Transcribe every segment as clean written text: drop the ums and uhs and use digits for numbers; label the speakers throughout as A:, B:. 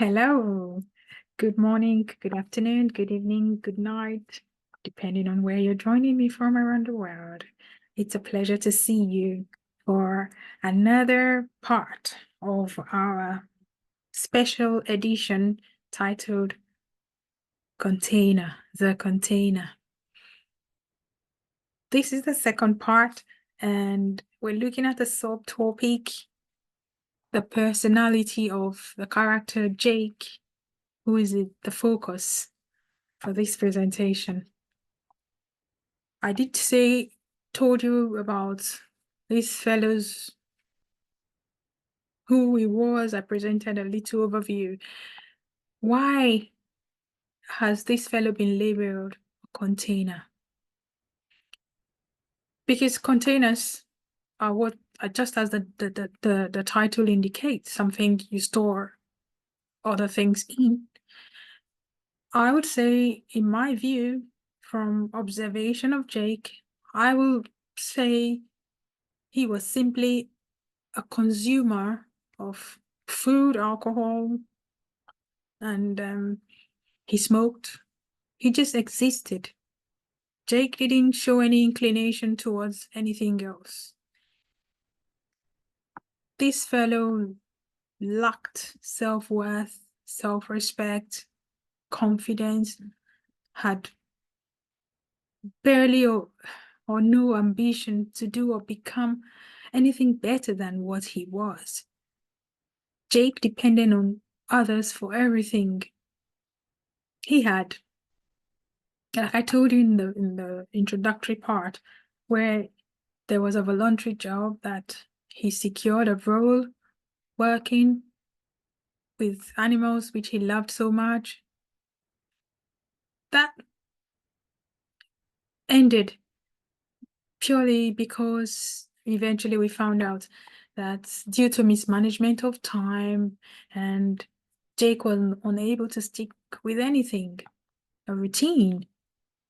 A: Hello. Good morning, good afternoon, good evening, good night, depending on where you're joining me from around the world. It's a pleasure to see you for another part of our special edition titled Container, the Container. This is the second part, and we're looking at the subtopic, the personality of the character Jake, who is the focus for this presentation. I told you about this fellow's, who he was. I presented a little overview. Why has this fellow been labeled a container? Because containers are what are just as the title indicates, something you store other things in. I would say, in my view, from observation of Jake, I will say he was simply a consumer of food, alcohol, and he smoked. He just existed. Jake didn't show any inclination towards anything else. This fellow lacked self-worth, self-respect, confidence, had barely or no ambition to do or become anything better than what he was. Jake depended on others for everything. He had, like I told you in the introductory part, where there was a voluntary job that he secured a role working with animals which he loved so much. That ended purely because eventually we found out that due to mismanagement of time, and Jake was unable to stick with anything, a routine,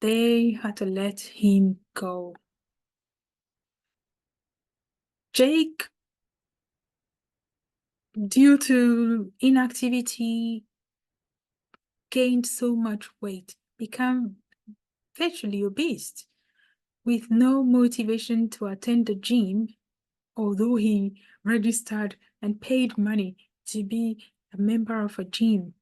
A: they had to let him go. Jake, due to inactivity, gained so much weight, became virtually obese, with no motivation to attend the gym, although he registered and paid money to be a member of a gym.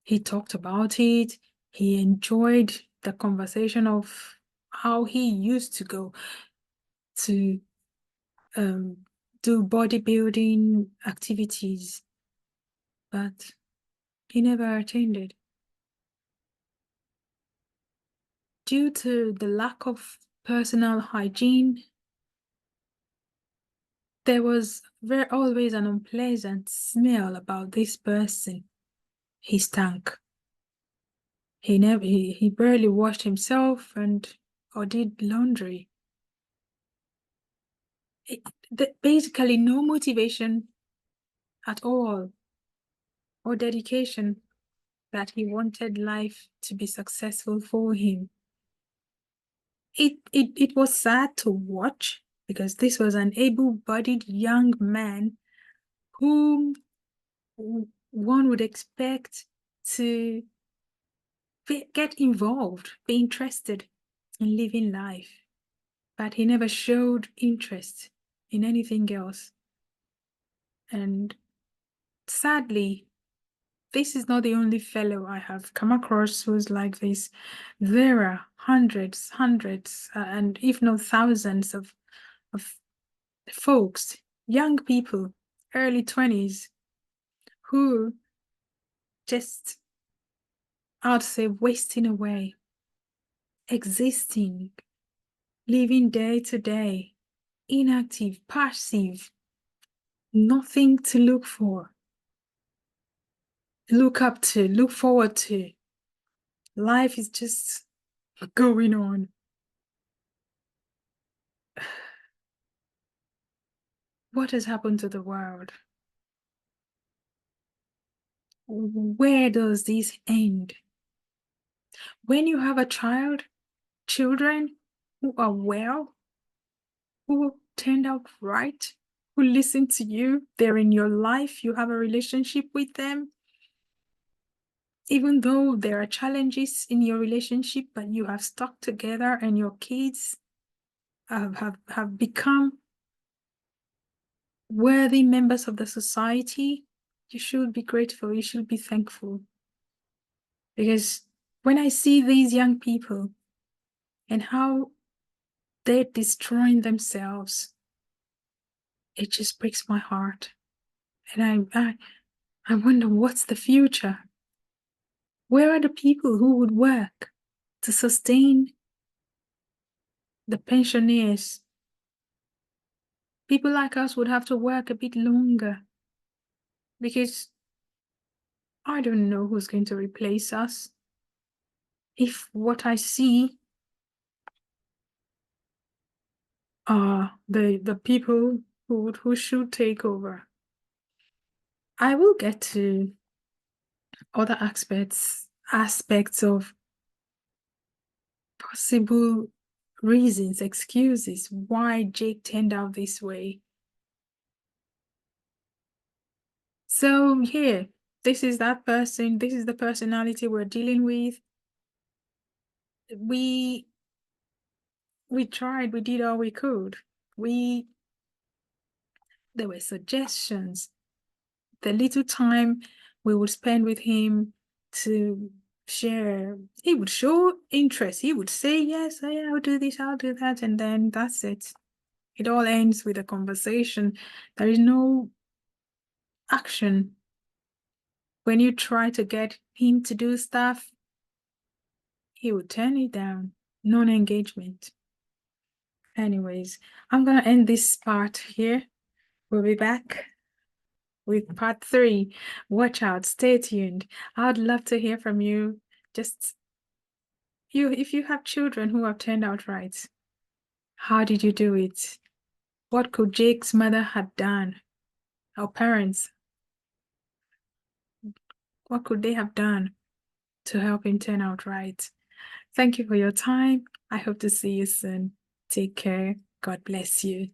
A: He talked about it. He enjoyed the conversation of how he used to go to do bodybuilding activities, but he never attended. Due to the lack of personal hygiene, there was always an unpleasant smell about this person. He stank. He barely washed himself or did laundry. Basically no motivation at all or dedication that he wanted life to be successful for him. It was sad to watch, because this was an able-bodied young man whom one would expect to get involved, be interested in living life, but he never showed interest in anything else. And sadly, this is not the only fellow I have come across who's like this. There are hundreds, and if not thousands of folks, young people, early 20s, who just, I'd say, wasting away, existing, living day to day, inactive, passive, nothing to look for, look up to, look forward to. Life is just going on. What has happened to the world? Where does this end? When you have children who are well, who turned out right, who listen to you. They're in your life. You have a relationship with them. Even though there are challenges in your relationship, but you have stuck together and your kids have become worthy members of the society, you should be grateful. You should be thankful. Because when I see these young people and how they're destroying themselves, it just breaks my heart. And I wonder, what's the future? Where are the people who would work to sustain the pensioners? People like us would have to work a bit longer because I don't know who's going to replace us. If what I see are the people who should take over. I will get to other aspects of possible reasons, excuses why Jake turned out this way. So here, this is that person, this is the personality we're dealing with. We tried, we did all we could. There were suggestions. The little time we would spend with him to share, he would show interest. He would say, yes, yeah, I'll do this, I'll do that. And then that's it. It all ends with a conversation. There is no action. When you try to get him to do stuff, he would turn it down. Non-engagement. Anyways, I'm going to end this part here. We'll be back with part 3. Watch out, stay tuned. I'd love to hear from you. Just if you have children who have turned out right, how did you do it? What could Jake's mother have done? Our parents, what could they have done to help him turn out right? Thank you for your time. I hope to see you soon. Take care. God bless you.